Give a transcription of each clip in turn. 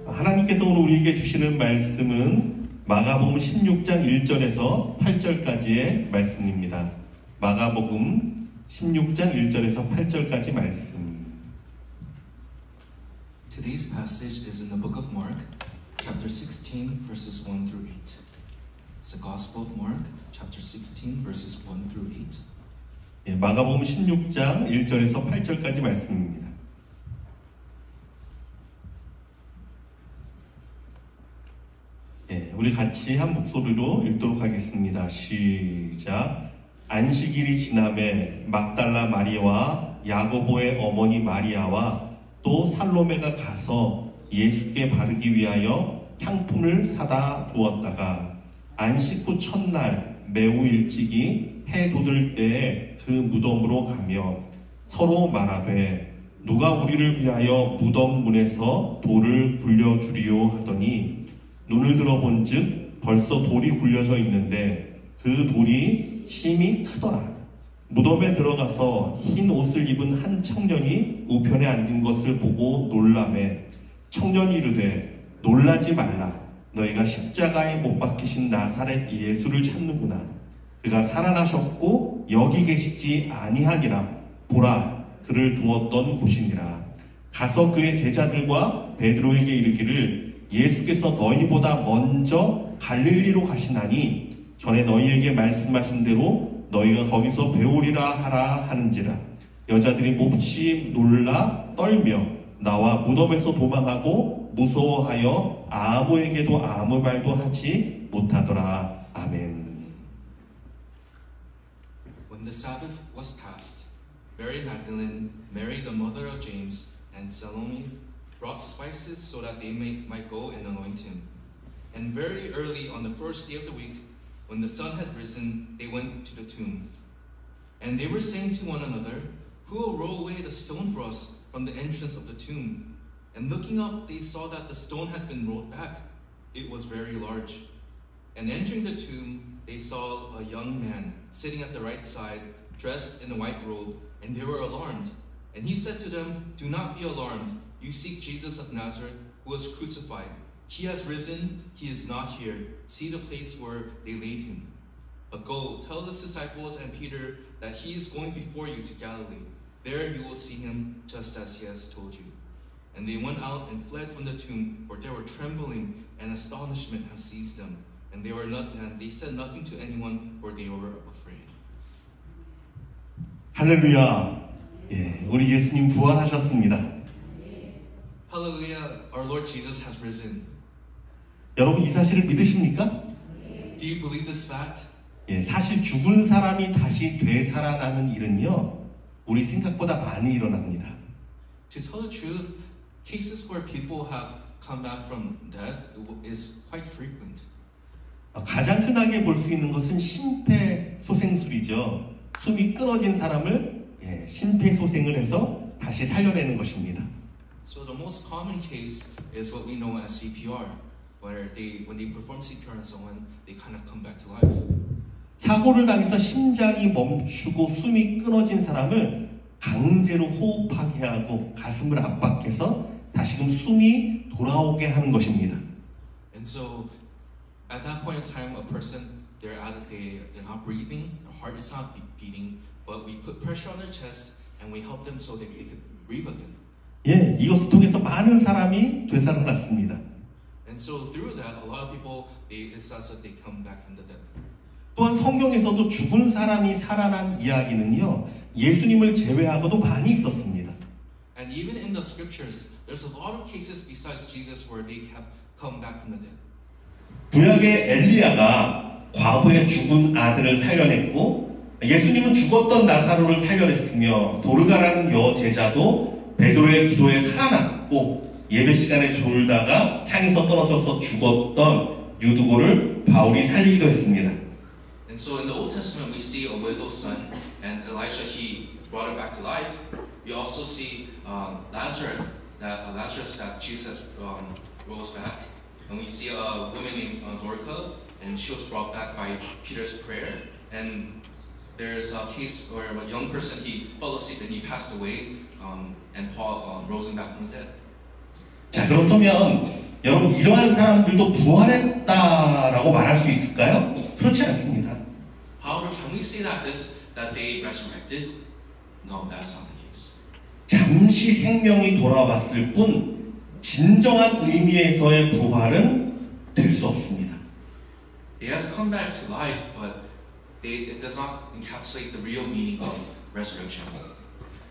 하나님께서 오늘 우리에게 주시는 말씀은 마가복음 16장 1절에서 8절까지의 말씀입니다. 마가복음 16장 1절에서 8절까지 말씀. Today's passage is in the book of Mark, chapter 16, verses 1 through 8. It's the Gospel of Mark, chapter 16, verses 1 through 8. 예, 마가복음 16장 1절에서 8절까지 말씀입니다. 예, 우리 같이 한 목소리로 읽도록 하겠습니다. 시작. 안식일이 지남에 막달라 마리아와 야고보의 어머니 마리아와 또 살로메가 가서 예수께 바르기 위하여 향품을 사다 두었다가 안식 후 첫날 매우 일찍이 해 돋을 때에 그 무덤으로 가며 서로 말하되 누가 우리를 위하여 무덤 문에서 돌을 굴려주리요 하더니 눈을 들어본즉 벌써 돌이 굴려져 있는데 그 돌이 심히 크더라. 무덤에 들어가서 흰 옷을 입은 한 청년이 우편에 앉은 것을 보고 놀라매 청년이 이르되 놀라지 말라. 너희가 십자가에 못 박히신 나사렛 예수를 찾는구나. 그가 살아나셨고 여기 계시지 아니하니라. 보라, 그를 두었던 곳이니라. 가서 그의 제자들과 베드로에게 이르기를 예수께서 너희보다 먼저 갈릴리로 가시나니 전에 너희에게 말씀하신 대로 너희가 거기서 배우리라 하라 하는지라. 여자들이 몹시 놀라 떨며 나와 무덤에서 도망하고 무서워하여 아무에게도 아무 말도 하지 못하더라. 아멘. When the Sabbath was past, Mary Magdalene, Mary the mother of James, and Salome brought spices so that they might go and anoint him. And very early on the first day of the week, when the sun had risen, they went to the tomb. And they were saying to one another, who will roll away the stone for us from the entrance of the tomb? And looking up, they saw that the stone had been rolled back. It was very large. And entering the tomb, they saw a young man sitting at the right side, dressed in a white robe, and they were alarmed. And he said to them, do not be alarmed. You seek Jesus of Nazareth, who was crucified. He has risen, he is not here. See the place where they laid him. But go, tell his disciples and Peter that he is going before you to Galilee. There you will see him, just as he has told you. And they went out and fled from the tomb, for they were trembling, and astonishment had seized them. And they said nothing to anyone, for they were afraid. 할렐루야. 예, 우리 예수님 부활하셨습니다. Hallelujah, our Lord Jesus has risen. 여러분 이 사실을 믿으십니까? Do you believe this fact? 예, 사실 죽은 사람이 다시 되살아나는 일은요, 우리 생각보다 많이 일어납니다. To tell the truth, cases where people have come back from death is quite frequent. 가장 흔하게 볼 수 있는 것은 심폐소생술이죠. 숨이 끊어진 사람을 심폐소생을 해서 다시 살려내는 것입니다. So the most common case is what we know as CPR, where when they perform CPR on someone, they kind of come back to life. 사고를 당해서 심장이 멈추고 숨이 끊어진 사람을 강제로 호흡하게 하고 가슴을 압박해서 다시금 숨이 돌아오게 하는 것입니다. And so at that point in time, a person they're not breathing, their heart is not beating, but we put pressure on their chest and we help them so they could breathe again. 예, 이것을 통해서 많은 사람이 되살아났습니다. And so through that, a lot of people it's as if they come back from the dead. 또한 성경에서도 죽은 사람이 살아난 이야기는요, 예수님을 제외하고도 많이 있었습니다. And even in the scriptures, there's a lot of cases besides Jesus where they have come back from the dead. 구약의 엘리야가 과부의 죽은 아들을 살려냈고, 예수님은 죽었던 나사로를 살려냈으며, 도르가라는 여제자도 베드로의 기도에 살아났고, 예배 시간에 졸다가 창에서 떨어져서 죽었던 유두고를 바울이 살리기도 했습니다. And so in the Old Testament we see a widow's son, and Elijah he brought him back to life. We also see Lazarus that Jesus rose back, and we see a woman named Dorcas, and she was brought back by Peter's prayer. And there's a case where a young person he fell asleep and he passed away, and Paul rose him back from the dead. 자, 그렇다면 여러분, 이러한 사람들도 부활했다라고 말할 수 있을까요? 그렇지 않습니다. However, can we say that they resurrected? No, that's not the case. 잠시 생명이 돌아왔을 뿐 진정한 의미에서의 부활은 될 수 없습니다. They have come back to life, but it does not encapsulate the real meaning of resurrection.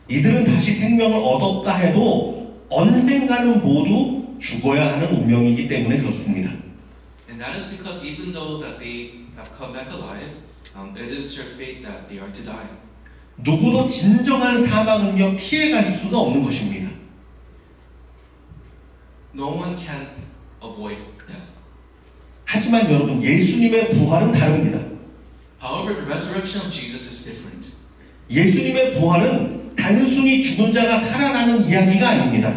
이들은 다시 생명을 얻었다 해도 언젠가는 모두 죽어야 하는 운명이기 때문에 그렇습니다. And that is because even though that they have come back alive, it is their fate that they are to die. 누구도 진정한 사망은요 피해갈 수가 없는 것입니다. No one can avoid death. 하지만 여러분, 예수님의 부활은 다릅니다. However, the resurrection of Jesus is different. 예수님의 부활은 단순히 죽은 자가 살아나는 이야기가 아닙니다.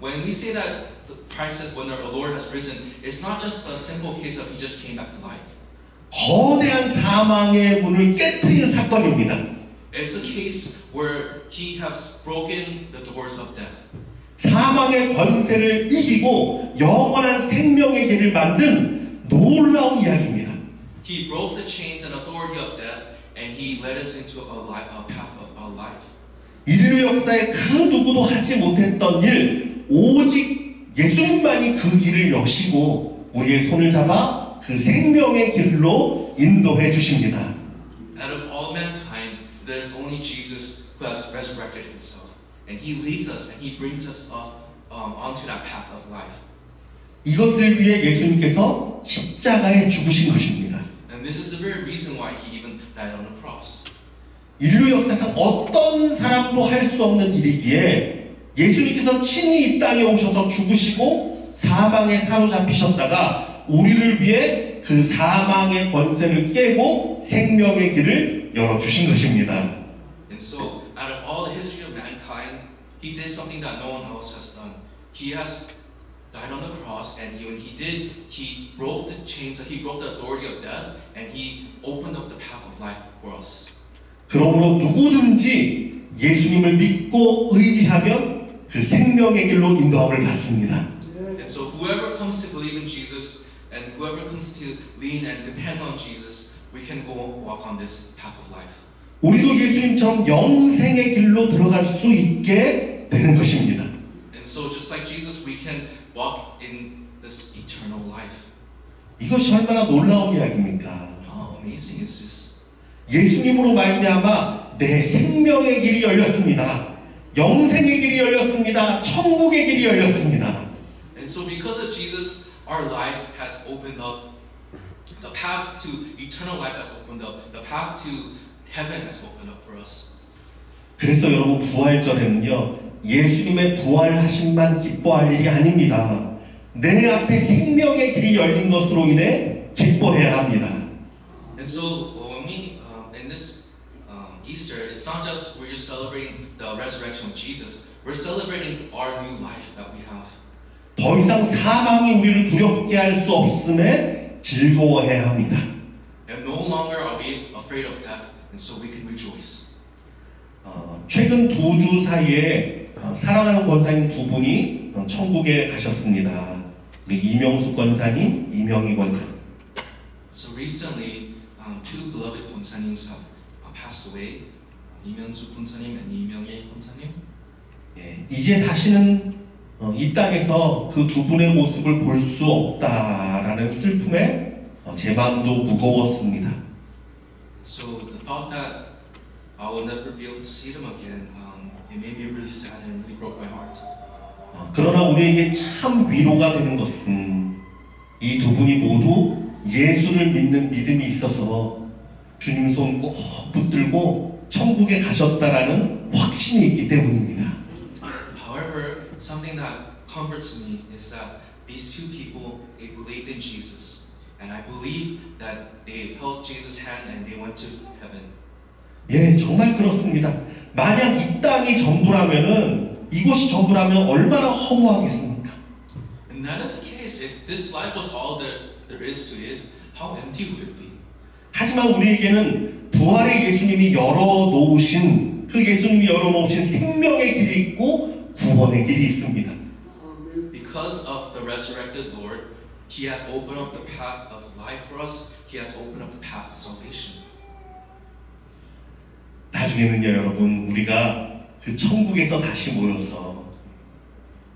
When we say that Christ says when our Lord has risen, it's not just a simple case of he just came back to life. 거대한 사망의 문을 깨트리는 사건입니다. It's a case where he has broken the doors of death. 사망의 권세를 이기고 영원한 생명의 길을 만든 놀라운 이야기입니다. He broke the chains and authority of death, and he led us into a path of life. 인류 역사에 그 누구도 하지 못했던 일, 오직 예수님만이 그 길을 여시고 우리의 손을 잡아 그 생명의 길로 인도해 주십니다. Out of all mankind, there's only Jesus who has resurrected himself, and he leads us and he brings us onto that path of life. 이것을 위해 예수님께서 십자가에 죽으신 것입니다. And this is the very reason why he even died on the cross. 인류 역사상 어떤 사람도 할 수 없는 일이기에 예수님께서 친히 이 땅에 오셔서 죽으시고 사망에 사로잡히셨다가 우리를 위해 그 사망의 권세를 깨고 생명의 길을 열어주신 것입니다. And so, out of all the history of mankind, he did something that no one else has done. He has died on the cross, and when he did, he broke the chains, he broke the authority of death, and he opened up the path of life for us. 그러므로 누구든지 예수님을 믿고 의지하면 그 생명의 길로 인도함을 받습니다. And so whoever comes to believe in Jesus and whoever comes to lean and depend on Jesus, we can go walk on this path of life. 우리도 예수님처럼 영생의 길로 들어갈 수 있게 되는 것입니다. And so just like Jesus, we can walk in this eternal life. 이것이 얼마나 놀라운 이야기입니까? How amazing is this? 예수님으로 말미암아 내 생명의 길이 열렸습니다. 영생의 길이 열렸습니다. 천국의 길이 열렸습니다. And so because of Jesus, our life has opened up. The path to eternal life has opened up. The path to heaven has opened up for us. 그래서 여러분, 부활절에는요, 예수님의 부활하심만 기뻐할 일이 아닙니다. 내 앞에 생명의 길이 열린 것으로 인해 기뻐해야 합니다. And so when we in this Easter, it's not just we're just celebrating the resurrection of Jesus. We're celebrating our new life that we have. 더 이상 사망이 우리를 두렵게 할 수 없음에 즐거워해야 합니다. And no longer are we afraid of death, and so we can rejoice. 최근 2주 사이에 사랑하는 권사님 2분이 천국에 가셨습니다. 우리 이명수 권사님, 이명희 권사님. So recently, two beloved 권사님s have passed away. 이명수 권사님 and 이명희 권사님. 예, 이제 다시는 이 땅에서 그 2분의 모습을 볼 수 없다라는 슬픔에 제 마음도 무거웠습니다. So the thought that I will never be able to see them again, it made me really sad and really broke my heart. 그러나 우리에게 참 위로가 되는 것은 이 2분이 모두 예수를 믿는 믿음이 있어서 주님 손 꼭 붙들고 천국에 가셨다라는 확신이 있기 때문입니다. However, something that comforts me is that these two people, they believed in Jesus, and I believe that they held Jesus' hand and they went to heaven. 예, 정말 그렇습니다. 만약 이 땅이 전부라면은, 이곳이 전부라면 얼마나 허무하겠습니까? And that is the case. If this life was all that there is to it, how empty would it be? 하지만 우리에게는 부활의 예수님이 열어놓으신, 그 예수님이 열어놓으신 생명의 길이 있고 구원의 길이 있습니다. Because of the the resurrected Lord, He has opened up the path of life for us. He has opened up the path of salvation. 나중에는요, 여러분, 우리가 그 천국에서 다시 모여서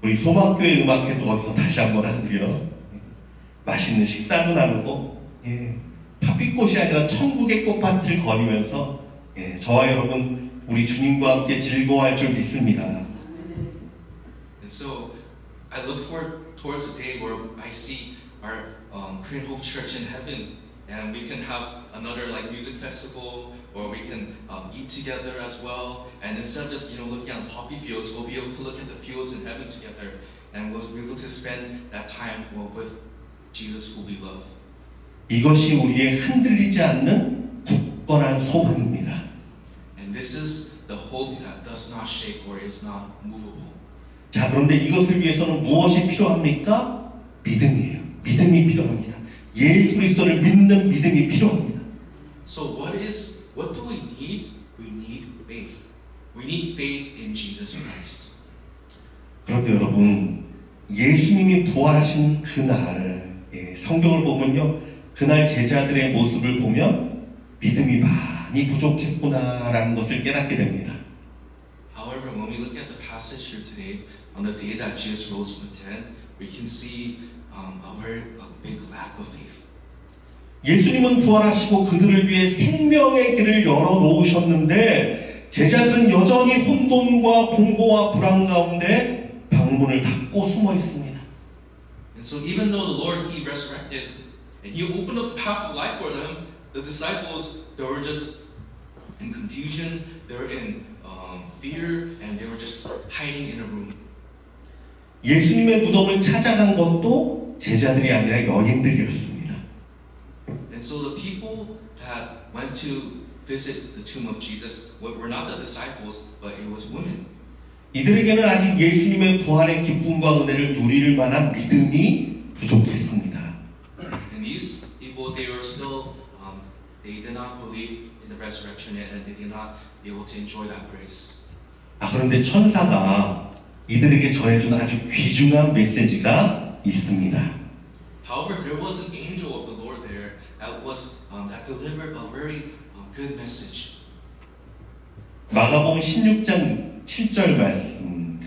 우리 소망교회 음악회도 거기서 다시 한번 하고요. 맛있는 식사도 나누고, 팥빛꽃이 아니라 천국의 꽃밭을 거니면서 저와 여러분 우리 주님과 함께 즐거워할 줄 믿습니다. And so I look forward towards the day where I see our Korean Hope Church in heaven, and we can have another like music festival, or we can eat together as well. And instead of just looking at poppy fields, we'll be able to look at the fields in heaven together, and we'll be able to spend that time with Jesus, who we love. 이것이 우리의 흔들리지 않는 굳건한 소망입니다. And this is the hope that does not shake or is not movable. 자, 그런데 이것을 위해서는 무엇이 필요합니까? 믿음이에요. 믿음이 필요합니다. 예수 그리스도를 믿는 믿음이 필요합니다. So what do we need? We need faith. We need faith in Jesus Christ. 그런데 여러분, 예수님이 부활하신 그날 성경을 보면요, 그날 제자들의 모습을 보면 믿음이 많이 부족했구나라는 것을 깨닫게 됩니다. However, when we look at the passage here today, on the day that Jesus rose from the dead, we can see a big lack of faith. 예수님은 부활하시고 그들을 위해 생명의 길을 열어놓으셨는데 제자들은 여전히 혼돈과 공고와 불안 가운데 방문을 닫고 숨어 있습니다. And so even though the Lord, He resurrected and He opened up the path of life for them, the disciples, they were just in confusion, they were in fear, and they were just hiding in a room. 예수님의 무덤을 찾아간 것도 제자들이 아니라 여인들이었습니다. And so the people that went to visit the tomb of Jesus were not the disciples, but it was women. 이들에게는 아직 예수님의 부활의 기쁨과 은혜를 누릴 만한 믿음이 부족했습니다. And these people, they were still, they did not believe in the resurrection yet, and they did not be able to enjoy that grace. 그런데 천사가 이들에게 전해준 아주 귀중한 메시지가 있습니다. However, there was an angel of the Lord there that delivered a very good message. 마가복음 16장 7절 말씀.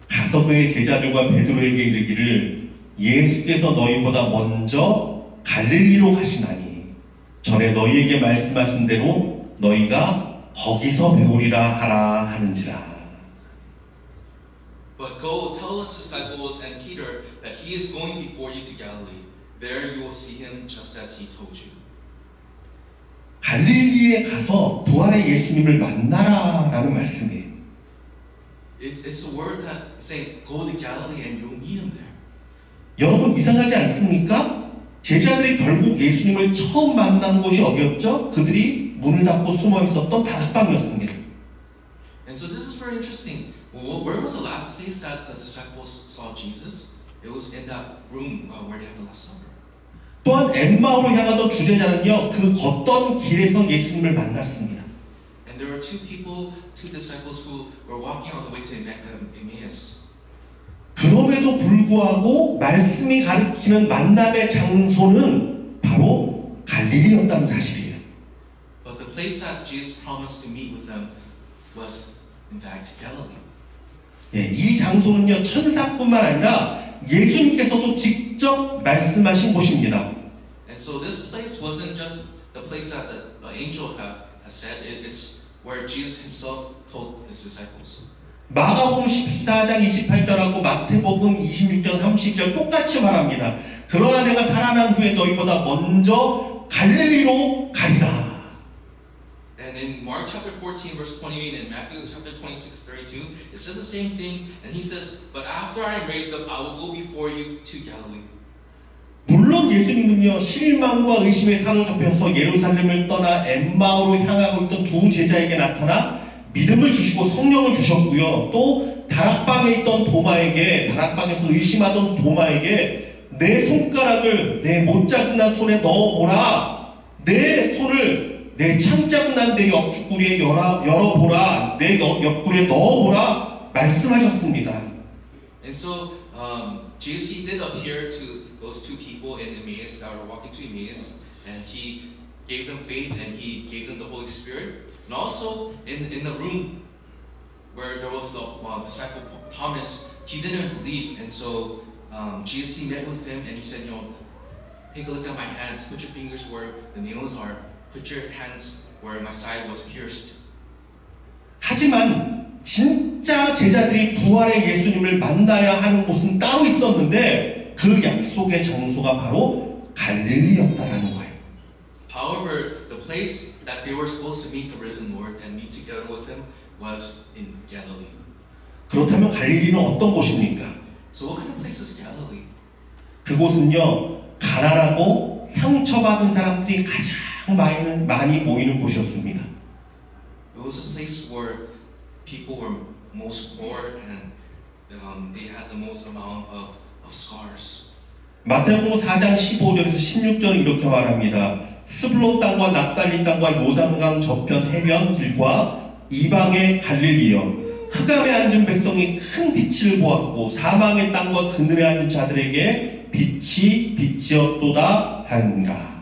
가서 그의 제자들과 베드로에게 이르기를 예수께서 너희보다 먼저 갈릴리로 가시나니 전에 너희에게 말씀하신 대로 너희가 거기서 배우리라 하라 하는지라. But go tell his disciples and Peter that he is going before you to Galilee. There you will see him just as he told you. 갈릴리에 가서 부활의 예수님을 만나라라는 말씀이에요. It's a word that saying go to Galilee and you'll meet him there. 여러분 이상하지 않습니까? 제자들이 결국 예수님을 처음 만난 곳이 어디였죠? 그들이 문을 닫고 숨어 있었던 다락방이었습니다. And so this is very interesting. Where was the last place that the disciples saw Jesus? It was in that room where they had the Last Supper. 또한 엠마오로 향하던 두 제자는요, 그 걷던 길에서 예수님을 만났습니다. And there were two disciples who were walking on the way to Emmaus. 그럼에도 불구하고 말씀이 가리키는 만남의 장소는 바로 갈릴리였다는 사실이에요. But the place that Jesus promised to meet with them was, in fact, Galilee. 이 장소는요, 천사뿐만 아니라 예수님께서도 직접 말씀하신 곳입니다. And so this place wasn't just the place that the angel had said. It's where Jesus himself told his disciples. 마가복음 14장 28절하고 마태복음 26장 30절 똑같이 말합니다. 그러나 내가 살아난 후에 너희보다 먼저 갈릴리로 가리라. And in Mark chapter 14 verse 28 and Matthew chapter 26 32, it says the same thing. And he says, "But after I am raised up, I will go before you to Galilee." 물론 예수님은요, 실망과 의심에 사로잡혀서 예루살렘을 떠나 엠마오로 향하고 있던 두 제자에게 나타나 믿음을 주시고 성령을 주셨고요. 또 다락방에 있던 도마에게, 다락방에서 의심하던 도마에게 내 손가락을 내 못자국난 손에 넣어보라. 내 손을 내 창자국난 내 옆구리에 열어보라. 내 옆구리에 넣어보라. 말씀하셨습니다. And so Jesus he did appear to those two people in Emmaus that were walking to Emmaus, and he gave them faith and he gave them the Holy Spirit. And also in the room where there was the disciple Thomas, he didn't believe, and so Jesus he met with him and he said, take a look at my hands, put your fingers where the nails are, put your hands where my side was pierced. 하지만 진짜 제자들이 부활의 예수님을 만나야 하는 곳은 따로 있었는데 그 약속의 장소가 바로 갈릴리였다라는 거예요. However, the place that they were supposed to meet the risen Lord and meet together with him was in Galilee. 그렇다면 갈릴리는 어떤 곳입니까? So what kind of place is Galilee? 그곳은요, 가난하고 상처받은 사람들이 가장 많이 모이는 곳이었습니다. It was a place where people were most poor and they had the most amount of scars. 마태복음 4장 15절에서 16절은 이렇게 말합니다. 스불론 땅과 납달리 땅과 요단강 저편 해변 길과 이방의 갈릴리여, 흑암에 앉은 백성이 큰 빛을 보았고 사망의 땅과 그늘에 앉은 자들에게 빛이 빛이었도다 하느니라.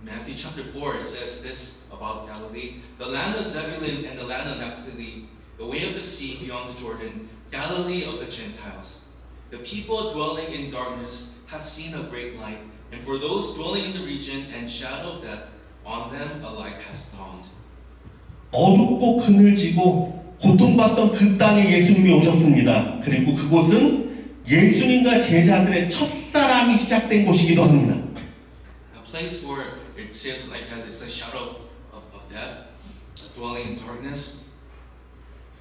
Matthew chapter 4 it says this about Galilee, the land of Zebulun and the land of Naphtali, the way of the sea beyond the Jordan, Galilee of the Gentiles. The people dwelling in darkness have seen a great light, and for those dwelling in the region and shadow of death, on them a light has dawned. 어둡고 그늘지고 고통받던 그 땅에 예수님이 오셨습니다. 그리고 그곳은 예수님과 제자들의 첫사랑이 시작된 곳이기도 합니다. A place where it says like it's a shadow of death, dwelling in darkness.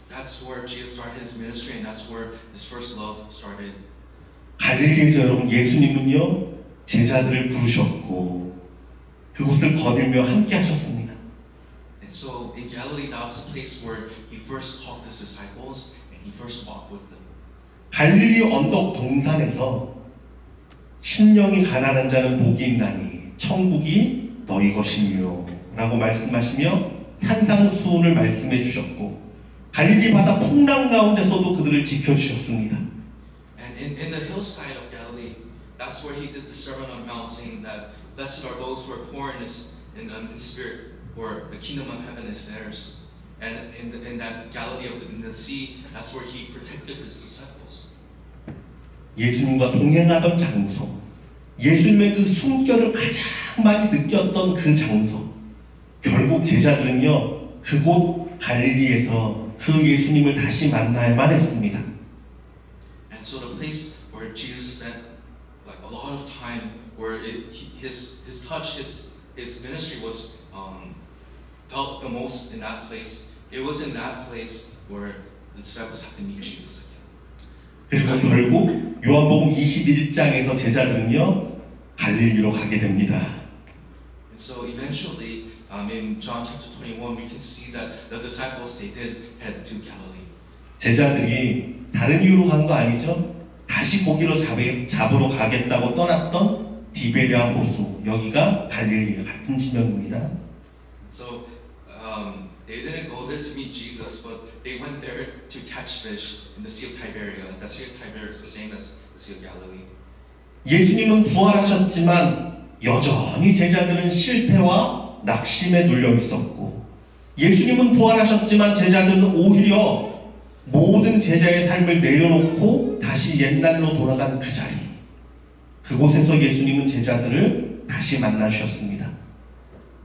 That's where Jesus started his ministry, and that's where his first love started. 갈릴리에서 여러분 예수님은요 제자들을 부르셨고 그곳을 거닐며 함께 하셨습니다. And so in Galilee, that was the place where he first called his disciples and he first walked with them. 갈릴리 언덕 동산에서 심령이 가난한 자는 복이 있나니 천국이 너희 것이며 라고 말씀하시며 산상수훈을 말씀해 주셨고 갈릴리 바다 풍랑 가운데서도 그들을 지켜주셨습니다. And in the hillside of Galilee, that's where he did the Sermon on the Mount, saying that blessed are those who are poor in spirit, for the kingdom of heaven is theirs. And in that Galilee in the sea, that's where he protected his disciples. 예수님과 동행하던 장소, 예수님의 그 숨결을 가장 많이 느꼈던 그 장소, 결국 제자들은요 그곳 갈릴리에서 그 예수님을 다시 만나야만 했습니다. And so the place where Jesus spent like a lot of time, where his touch, his ministry was felt the most in that place. It was in that place where the disciples had to meet Jesus again. 그리고 결국 요한복음 21장에서 제자들은요 갈릴리로 가게 됩니다. And so eventually, in John chapter 21, we can see that the disciples they did head to Galilee. 제자들이 다른 이유로 간 거 아니죠? 다시 고기로 잡으러 가겠다고 떠났던 디베랴 호수, 여기가 갈릴리의 같은 지명입니다. So they didn't go there to meet Jesus, but they went there to catch fish in the Sea of Tiberias. The Sea of Tiberias is the same as the Sea of Galilee. 예수님은 부활하셨지만 여전히 제자들은 실패와 낙심에 눌려 있었고, 예수님은 부활하셨지만 제자들은 오히려 모든 제자의 삶을 내려놓고 다시 옛날로 돌아간 그 자리, 그곳에서 예수님은 제자들을 다시 만나주셨습니다.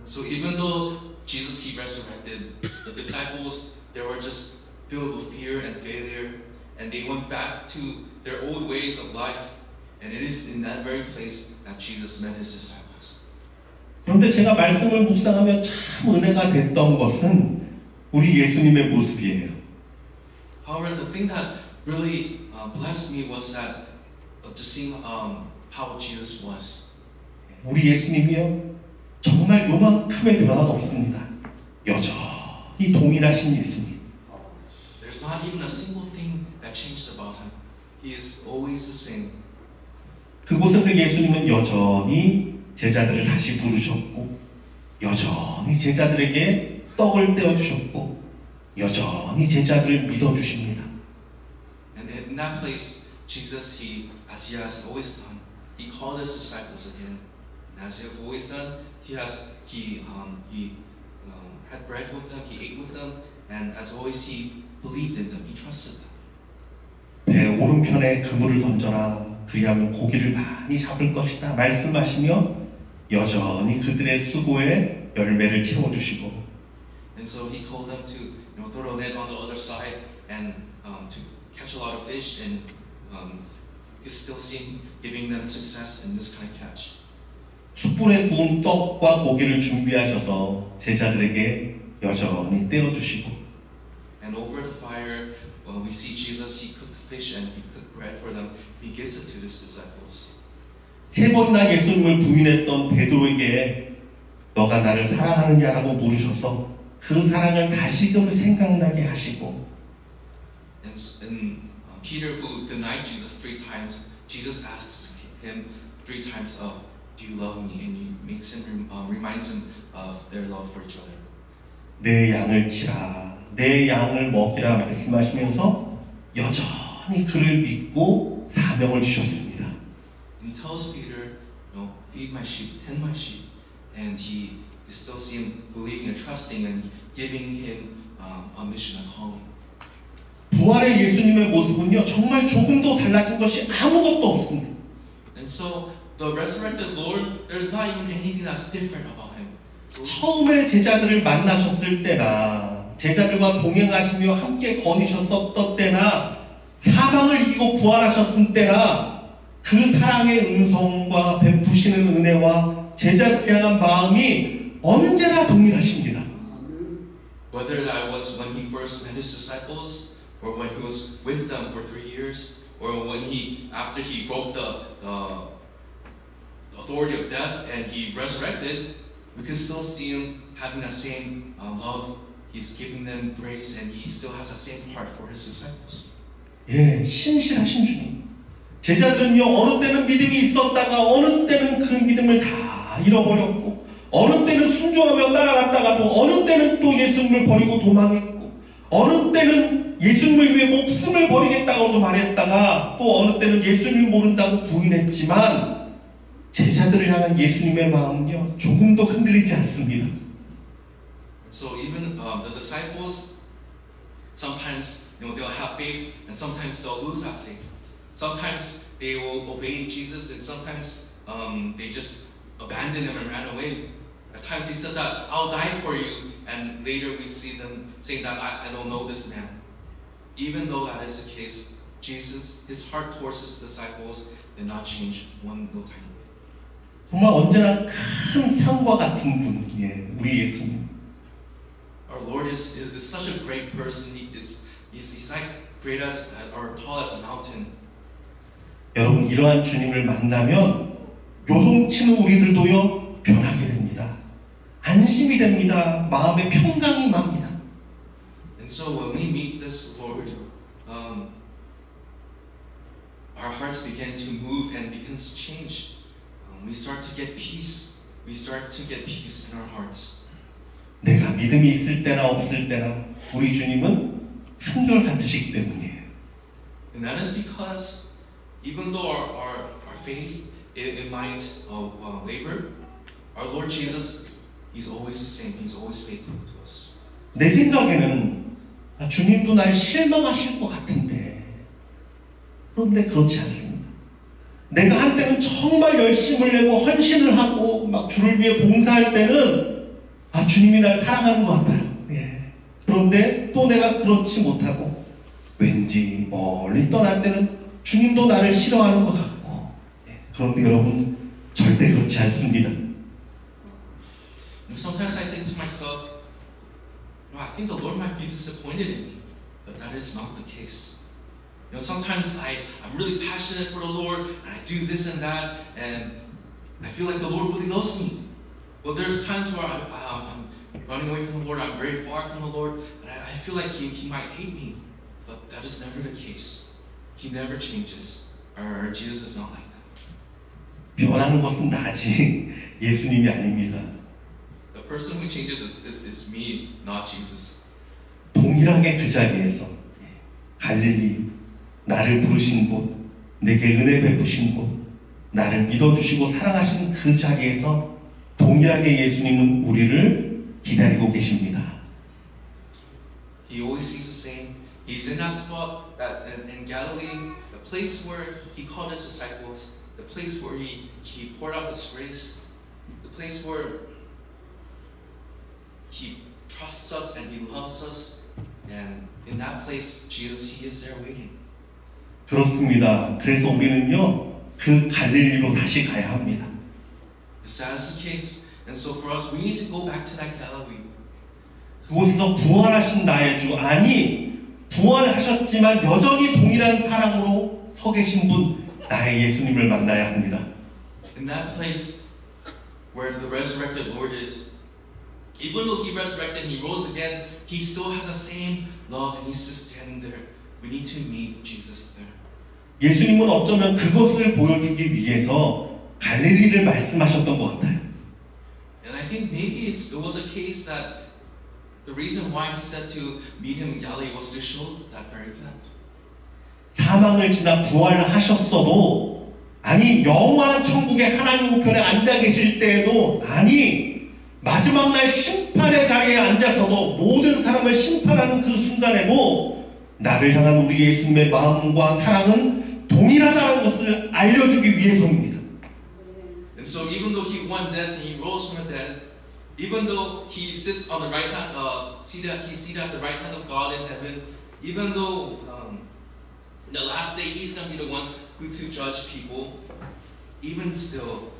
So even though Jesus he resurrected, the disciples they were just filled with fear and failure, and they went back to their old ways of life. And it is in that very place that Jesus met his disciples. 그런데 제가 말씀을 묵상하며 참 은혜가 됐던 것은 우리 예수님의 모습이에요. However, the thing that really blessed me was that just seeing how Jesus was. 우리 예수님이요 정말 요만큼의 변화도 없습니다. 여전히 동일하신 예수님. There's not even a single thing that changed about him. He is always the same. 그곳에서 예수님은 여전히 제자들을 다시 부르셨고, 여전히 제자들에게 떡을 떼어주셨고, 여전히 제자들을 믿어주십니다. And in that place, Jesus, as he has always done, he called his disciples again. And as he has always done, he had bread with them, he ate with them, and as always, he believed in them, he trusted them. 배 오른편에 그물을 던져라. 그리하면 고기를 많이 잡을 것이다. 말씀하시며 여전히 그들의 수고에 열매를 채워주시고. And so he told them to throw a net on the other side and to catch a lot of fish, and you could still see him giving them success in this kind of catch. 숯불에 구운 떡과 고기를 준비하셔서 제자들에게 여전히 떼어주시고. And over the fire, we see Jesus, he cooked fish and he cooked bread for them. He gives it to his disciples. 세 번이나 예수님을 부인했던 베드로에게 너가 나를 사랑하느냐라고 물으셔서 그 사랑을 다시금 생각나게 하시고. And Peter, who denied Jesus 3 times, Jesus asks him 3 times of, "Do you love me?" And he makes him reminds him of their love for each other. 내 양을 치라, 내 양을 먹이라 말씀하시면서 여전히 그를 믿고 사명을 주셨습니다. And he tells Peter, "Feed my sheep, tend my sheep," and he still see him believing and trusting and giving him a mission, a calling. 부활의 예수님의 모습은요 정말 조금도 달라진 것이 아무것도 없습니다. And so the resurrected Lord, there's not even anything that's different about him. 처음에 제자들을 만나셨을 때나 제자들과 동행하시며 함께 거니셨었던 때나 사망을 이기고 부활하셨을 때나 그 사랑의 음성과 베푸시는 은혜와 제자들을 향한 마음이 언제나 동일하십니다. Whether that was when he first met his disciples, or when he was with them for 3 years, or when after he broke the authority of death and he resurrected, we can still see him having that same love. He's giving them grace, and he still has that same heart for his disciples. 예, 신실하신 주님. 제자들은요 어느 때는 믿음이 있었다가 어느 때는 그 믿음을 다 잃어버렸고, 어느 때는 순종하며 따라갔다가도 어느 때는 또 예수님을 버리고 도망했고, 어느 때는 예수님을 위해 목숨을 버리겠다고도 말했다가 또 어느 때는 예수님을 모른다고 부인했지만 제자들을 향한 예수님의 마음은요 조금도 흔들리지 않습니다. So even the disciples, sometimes they'll have faith, and sometimes they'll lose that faith. Sometimes they will obey Jesus, and sometimes they just abandoned him and ran away. At times he said that, "I'll die for you," and later we see them saying that, I don't know this man. Even though that is the case, Jesus, his heart towards his disciples did not change one little tiny bit. 정말 언제나 큰 산과 같은 분이에요, 우리 예수님. Our Lord is such a great person. He's like great as or tall as a mountain. 여러분 이러한 주님을 만나면 요동치는 우리들도요 변하게 됩니다. 안심이 됩니다. 마음에 평강이 납니다. And so when we meet this Lord, our hearts begin to move and begins to change. We start to get peace. We start to get peace in our hearts. 내가 믿음이 있을 때나 없을 때나 우리 주님은 한결 같으시기 때문이에요. And that is because even though our faith it might waver, our Lord Jesus, He's always the same. He's always faithful to us. 내 생각에는 주님도 날 실망하실 것 같은데, 그런데 그렇지 않습니다. 내가 한때는 정말 열심을 내고 헌신을 하고 막 주를 위해 봉사할 때는 주님이 날 사랑하는 것 같아요. 예. 그런데 또 내가 그렇지 못하고 왠지 멀리 떠날 때는 주님도 나를 싫어하는 것 같고. 예. 그런데 여러분 절대 그렇지 않습니다. Sometimes I think to myself, I think the Lord might be disappointed in me, but that is not the case. Sometimes I'm really passionate for the Lord, and I do this and that, and I feel like the Lord really loves me. Well, there's times where I'm running away from the Lord, I'm very far from the Lord, and I feel like He might hate me, but that is never the case. He never changes. Our Jesus is not like that. 변하는 것은 나지 예수님이 아닙니다. The person who changes is me, not Jesus. 동일하게 그 자리에서 갈릴리 나를 부르신 곳 내게 은혜 베푸신 곳, 나를 믿어주시고 사랑하신 그 자리에서 동일하게 예수님은 우리를 기다리고 계십니다. He always sees the same. He's in that spot in Galilee, the place where he called his disciples, the place where he poured out his grace, the place where he trusts us and he loves us. And in that place, Jesus, he is there waiting. 그렇습니다. 그래서 우리는요, 그 갈릴리로 다시 가야 합니다. That is the case. And so for us, we need to go back to that Galilee. 그곳에서 부활하신 나의 주, 아니 부활하셨지만 여전히 동일한 사랑으로 서 계신 분, 나의 예수님을 만나야 합니다. In that place where the resurrected Lord is, even though he resurrected and he rose again, he still has the same love and he's just standing there. We need to meet Jesus there. 예수님은 어쩌면 그것을 보여주기 위해서 갈릴리를 말씀하셨던 것 같아요. And I think maybe it was a case that the reason why he said to meet him in Galilee was to show that very fact. 사망을 지나 부활하셨어도, 아니 영원한 천국의 하나님 우편에 앉아 계실 때에도, 아니 마지막 날 심판의 자리에 앉아서도 모든 사람을 심판하는 그 순간에도 나를 향한 우리 예수님의 마음과 사랑은 동일하다는 것을 알려주기 위해서입니다. And so even though he won death and he rose from the dead, even though he sits on the right hand, he's seated at the right hand of God in heaven, even though in the last day he's going to be the one who to judge people, even still,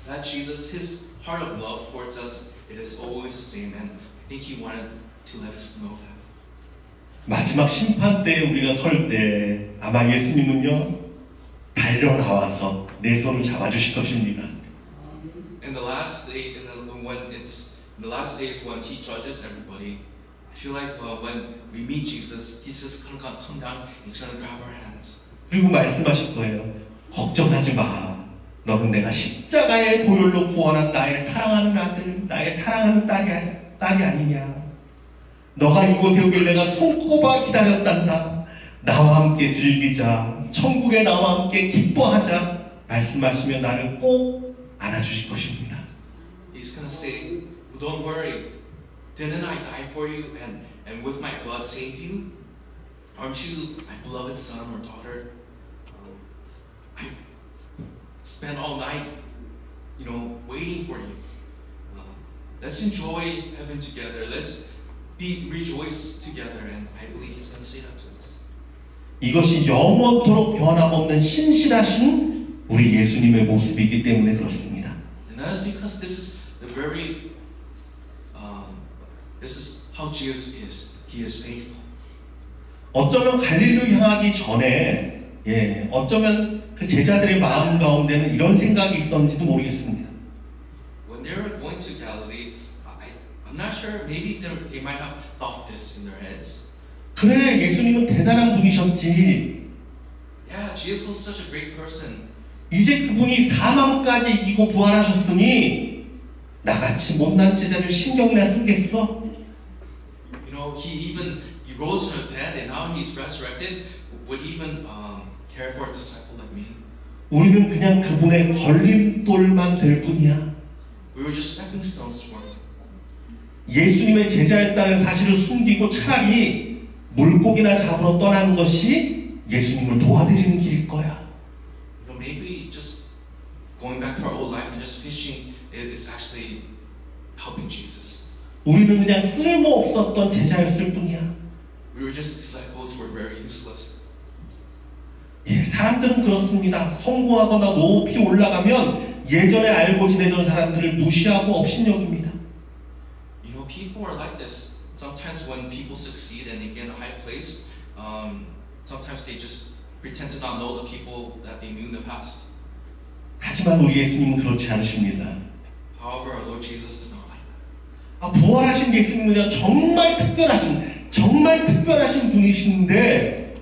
that Jesus, his heart of love towards us, it is always the same. And I think he wanted to let us know that. 마지막 심판 때에 우리가 설 때 아마 예수님은요, 달려 나와서 내 손을 잡아주실 것입니다. In the last day, the last days when he judges everybody, I feel like when we meet Jesus, he's just going to come down, he's going to grab our hands. 그리고 말씀하실 거예요. 걱정하지 마. 너는 내가 십자가의 보혈로 구원한 나의 사랑하는 아들, 나의 사랑하는 딸이 아니냐. 너가 이곳에 오길 내가 손꼽아 기다렸단다. 나와 함께 즐기자. 천국에 나와 함께 기뻐하자. 말씀하시며 나를 꼭 안아주실 것입니다. He's going to say, don't worry. Didn't I die for you and with my blood save you? Aren't you my beloved son or daughter? I spent all night, waiting for you. Let's enjoy heaven together. Let's rejoice together. And I believe he's going to say that to us. 이것이 영원토록 변함없는 신실하신 우리 예수님의 모습이기 때문에 그렇습니다. And that is because this is this is how Jesus is. He is faithful. 어쩌면 갈릴리 향하기 전에, 어쩌면 그 제자들의 마음 가운데는 이런 생각이 있었는지도 모르겠습니다. When they were going to Galilee, I'm not sure. Maybe they might have thought this in their heads. 그래, 예수님은 대단한 분이셨지. Yeah, Jesus was such a great person. 이제 그분이 사망까지 이기고 부활하셨으니 나같이 못난 제자를 신경이나 쓰겠어? He rose from the dead and now he's resurrected. Would he even care for a disciple like me? 우리는 그냥 그분의 걸림돌만 될 뿐이야. We were just stepping stones for him. 예수님의 제자였다는 사실을 숨기고 차라리 물고기나 잡으러 떠나는 것이 예수님을 도와드리는 길일 거야. Maybe just going back to our old life and just fishing is actually helping Jesus. 우리는 그냥 쓸모없었던 제자였을 뿐이야. We were just disciples who were very useless. 사람들은 그렇습니다. 성공하거나 높이 올라가면 예전에 알고 지내던 사람들을 무시하고 업신여깁니다. People are like this. Sometimes when people succeed and they get in a high place, sometimes they just pretend to not know the people that they knew in the past. 하지만 우리 예수님은 그렇지 않으십니다. However, our Lord Jesus is not like that. 부활하신 예수님은요, 정말 특별하신 분이신데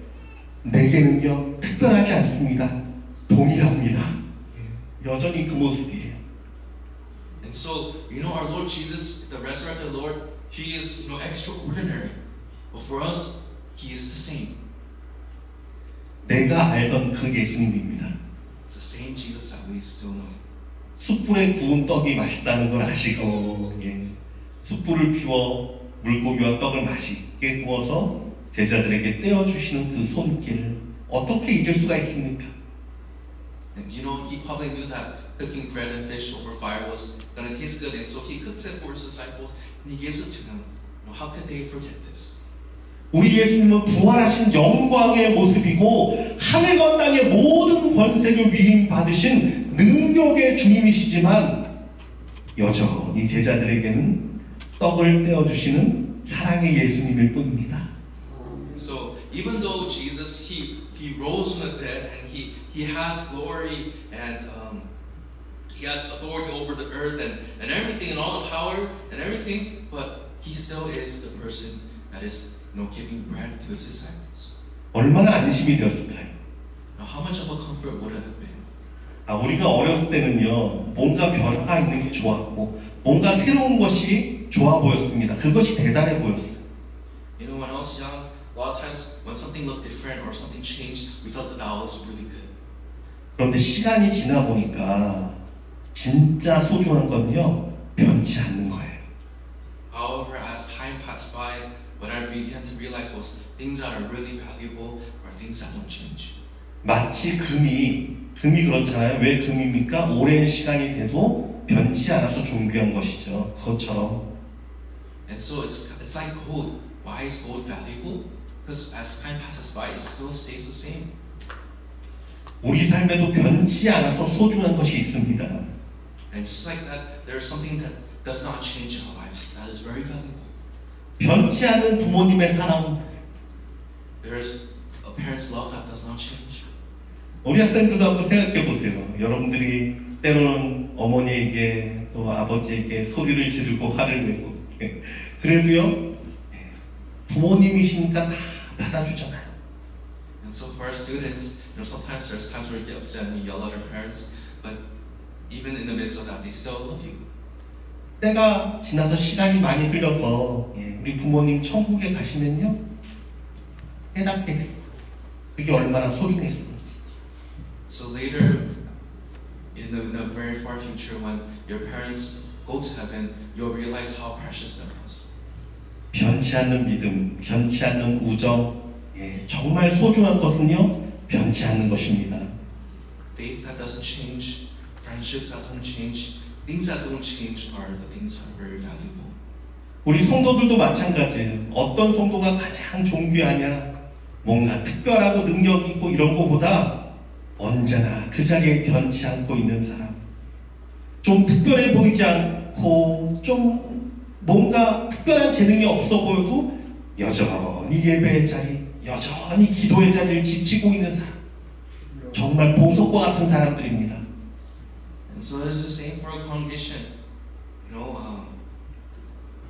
내게는요 특별하지 않습니다. 동일합니다. 여전히 그 모습이에요. And so, our Lord Jesus, the resurrected Lord, He is, extraordinary. But for us, He is the same. 내가 알던 그 예수님입니다. It's the same Jesus that we still know. 숯불에 구운 떡이 맛있다는 걸 아시고, 예. 숯불을 피워 물고기와 떡을 맛있게 구워서 제자들에게 떼어주시는 그 손길, 어떻게 잊을 수가 있습니까? And you know, he probably knew that cooking bread and fish over fire was going to taste good, and so he cooks it for his disciples, and he gives it to them. You know, how could they forget this? 우리 예수님은 부활하신 영광의 모습이고 하늘과 땅의 모든 권세를 위임받으신 능력의 주님이시지만 여전히 제자들에게는 떡을 떼어주시는 사랑의 예수님일 뿐입니다. So even though Jesus, he rose from the dead, and he has glory, and he has authority over the earth and everything, and all the power and everything, but he still is the person that is, you know, giving bread to his disciples. 얼마나 안심이 되었을까요? Now, how much of a comfort would it have been? 우리가 어렸을 때는요, 뭔가 변화가 있는 게 좋았고 뭔가 새로운 것이 좋아 보였습니다. 그것이 대단해 보였어요. You know, when I was young, a lot of times when something looked different or something changed, we thought that was really good. 그런데 시간이 지나 보니까 진짜 소중한 건요, 변치 않는 거예요. However, as time passed by, what I began to realize was things that are really valuable are things that don't change. 마치 금이 그렇잖아요. 왜 금입니까? 오랜 시간이 돼도 변치 않아서 존귀한 것이죠. 그것처럼. And so it's like gold. Why is gold valuable? Because as time passes by, it still stays the same. 우리 삶에도 변치 않아서 소중한 것이 있습니다. And just like that, there's something that does not change in our lives that is very valuable. 변치 않는 부모님의 사랑. There's a parent's love that does not change. 우리 학생들도 한번 생각해 보세요. 여러분들이 때로는 어머니에게 또 아버지에게 소리를 지르고 화를 내고 그래도요, 부모님이시니까 다 받아주잖아요. And so for our students, you know, sometimes there's times where we get upset and we yell at our parents, but even in the midst of that, they still love you. 때가 지나서 시간이 많이 흘러서 우리 부모님 천국에 가시면요, 깨닫게 돼요. 그게 얼마나 소중했었는지. So later, in the very far future, when your parents go to heaven, you'll realize how precious that was. 변치 않는 믿음, 변치 않는 우정, 정말 소중한 것은요, 변치 않는 것입니다. Faith that doesn't change, friendships that don't change, things that don't change are the things that are very valuable. 우리 성도들도 마찬가지예요. 어떤 성도가 가장 존귀하냐, 뭔가 특별하고 능력 있고 이런 것보다 언제나 그 자리에 변치 않고 있는 사람, 좀 특별해 보이지 않고 좀 뭔가 특별한 재능이 없어 보여도 여전히 예배의 자리, 여전히 기도의 자리를 지키고 있는 사람, 정말 보석과 같은 사람들입니다. And so it is the same for a congregation. You know,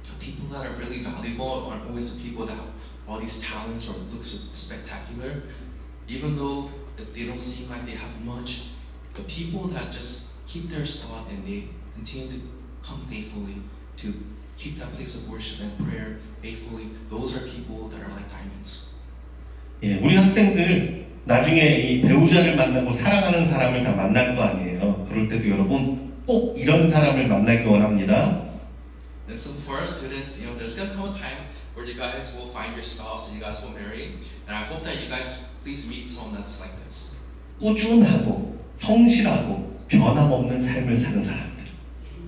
the people that are really valuable aren't always the people that have all these talents or look spectacular, even though they don't seem like they have much. The people that just keep their spot and they continue to come faithfully to keep that place of worship and prayer faithfully, those are people that are like diamonds. 우리 학생들 나중에 이 배우자를 만나고 사랑하는 사람을 다 만날 거 아니에요. 그럴 때도 여러분 꼭 이런 사람을 만나기 원합니다. And so for our students, you know, there's gonna come a time where you guys will find your spouse and you guys will marry. And I hope that you guys please meet someone that's like this. 꾸준하고 성실하고 변함없는 삶을 사는 사람들.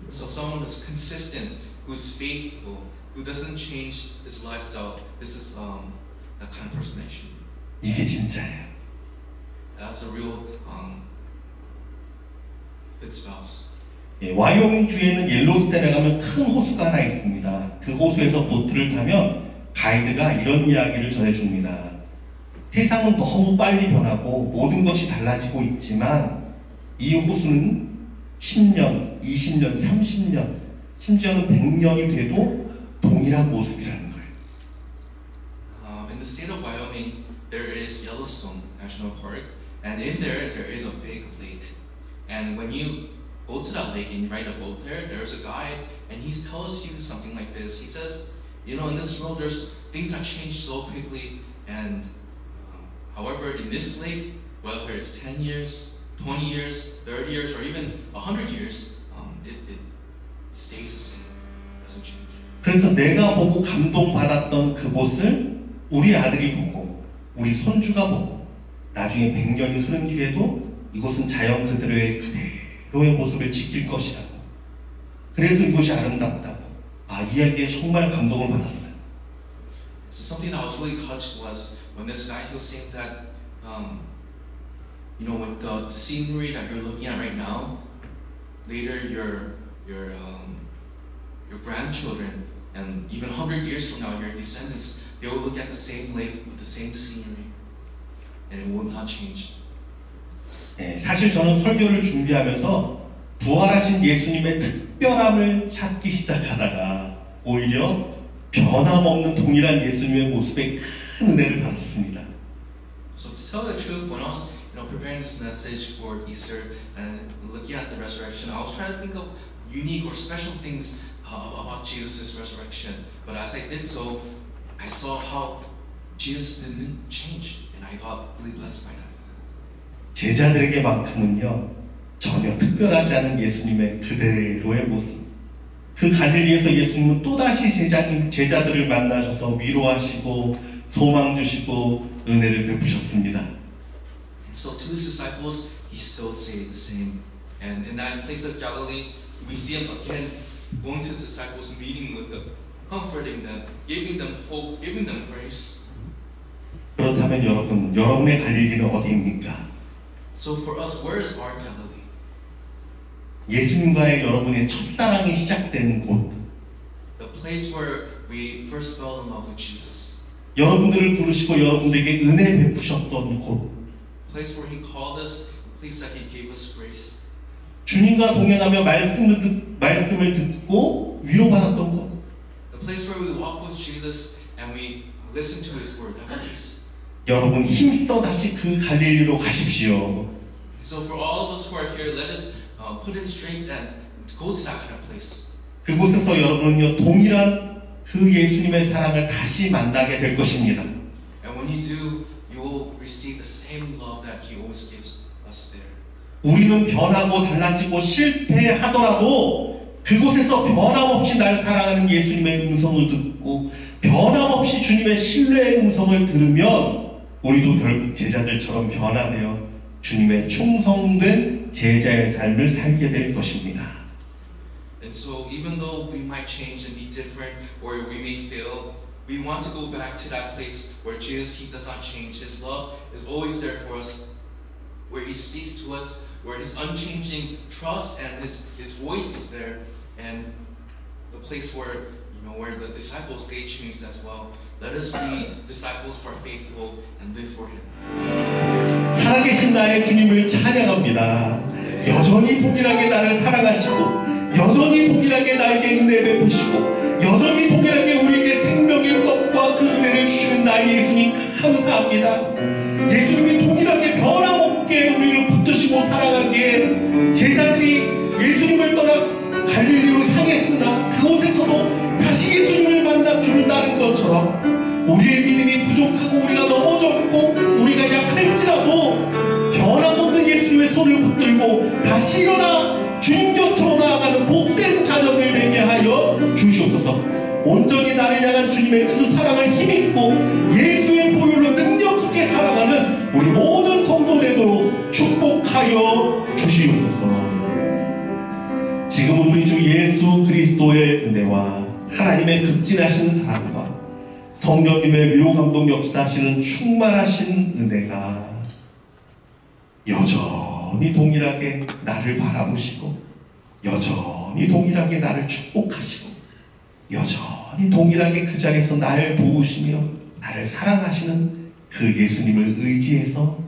So someone that's consistent, who's faithful, who doesn't change his lifestyle. This is that kind of person that you. 이게 진짜예요. That's a real good spouse. 와이오밍 주에는 옐로스톤에 가면 큰 호수가 하나 있습니다. 그 호수에서 보트를 타면 가이드가 이런 이야기를 전해줍니다. 세상은 너무 빨리 변하고 모든 것이 달라지고 있지만 이 호수는 10년, 20년, 30년, 심지어는 100년이 돼도 동일한 모습이라는 거예요. In the state of Wyoming, there is Yellowstone National Park, and in there is a big lake. And when you go to that lake and you ride a boat there, there's a guide, and he tells you something like this. He says, you know, in this world, there's things that change so quickly, and However, in this lake, whether it's 10 years, 20 years, 30 years, or even 100 years, it stays the same. It doesn't change. 그래서 내가 보고 감동받았던 그곳을 우리 아들이 보고 우리 손주가 보고 나중에 100년이 흐른 뒤에도 이곳은 자연 그대로의 모습을 지킬 것이라고. 그래서 이곳이 아름답다고. 이야기에 정말 감동을 받았어요. So something that I was really touched was when this guy, he was saying that, with the scenery that you're looking at right now, later your grandchildren and even 100 years from now, your descendants, they will look at the same lake with the same scenery, and it will not change. 네, 사실 저는 설교를 준비하면서 부활하신 예수님의 특별함을 찾기 시작하다가 오히려 변함없는 동일한 예수님의 모습에 큰 은혜를 받았습니다. So to tell the truth, when I was preparing this message for Easter and looking at the resurrection, I was trying to think of unique or special things about Jesus' resurrection. But as I did so, I saw how Jesus didn't change, and I got really blessed by that. 제자들에게만큼은요 전혀 특별하지 않은 예수님의 그대로의 모습. 그 갈릴리에서 예수님은 또다시 제자들을 만나셔서 위로하시고 소망 주시고 은혜를 베푸셨습니다. And so to his disciples, he still stayed the same. And in that place of Galilee, we see him again going to his disciples, meeting with them, comforting them, giving them hope, giving them grace. 그렇다면 여러분의 갈릴리는 어디입니까? So for us, where is our Galilee? 예수님과의 여러분의 첫사랑이 시작된 곳. The place where we first fell in love with Jesus. 여러분들을 부르시고 여러분들에게 은혜 베푸셨던 곳. Place where he called us, place that he gave us grace. 주님과 동행하며 말씀을 듣고 위로받았던 곳. The place where we walk with Jesus and we listen to his word. That place. 여러분 힘써 다시 그 갈릴리로 가십시오. So for all of us who are here, let us put in strength and go to that kind of place. 그곳에서 여러분은요 동일한 그 예수님의 사랑을 다시 만나게 될 것입니다. And when you do, you will receive the same love that he always gives us there. 우리는 변하고 달라지고 실패하더라도 그곳에서 변함없이 날 사랑하는 예수님의 음성을 듣고 변함없이 주님의 신뢰의 음성을 들으면 우리도 결국 제자들처럼 변화되어 주님의 충성된 제자의 삶을 살게 될 것입니다. And so even though we might change and be different or we may fail, we want to go back to that place where Jesus, he does not change. His love is always there for us, where he speaks to us, where his unchanging trust and his voice is there, and the place where where the disciples, they changed as well. Let us be disciples who are faithful and live for him. 살아계신 나의 주님을 찬양합니다. 여전히 동일하게 나를 사랑하시고 여전히 동일하게 나에게 은혜 베푸시고 여전히 동일하게 우리에게 생명의 떡과 그 은혜를 주시는 나의 예수님 감사합니다. 예수님이 동일하게 변함없게 우리를 붙드시고 사랑하기에 제자들이 예수님을 떠나 갈릴리로 향했으나 그곳에서도 다시 예수님을 만나 준다는 것처럼 우리의 믿음이 부족하고 우리가 넘어졌고 우리가 약할지라도 변함없는 예수의 손을 붙들고 다시 일어나 주님 곁으로 나아가는 복된 자녀들 되게 하여 주시옵소서. 온전히 나를 향한 주님의 그 사랑을 힘입고 예수의 보혈로 능력 있게 살아가는 우리 모든 성도 되도록 축복하여 주시옵소서. 지금은 우리 주 예수 그리스도의 은혜와 하나님의 극진하신 사랑과 성령님의 위로 감동 역사하시는 충만하신 은혜가 여전히 동일하게 나를 바라보시고 여전히 동일하게 나를 축복하시고 여전히 동일하게 그 자리에서 나를 도우시며 나를 사랑하시는 그 예수님을 의지해서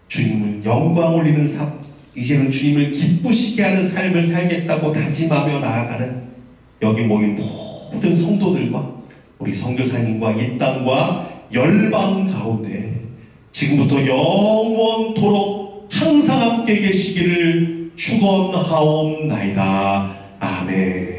주님을 영광 올리는 삶, 이제는 주님을 기쁘시게 하는 삶을 살겠다고 다짐하며 나아가는 여기 모인 모든 성도들과 우리 선교사님과 이 땅과 열방 가운데 지금부터 영원토록 항상 함께 계시기를 축원하옵나이다. 아멘.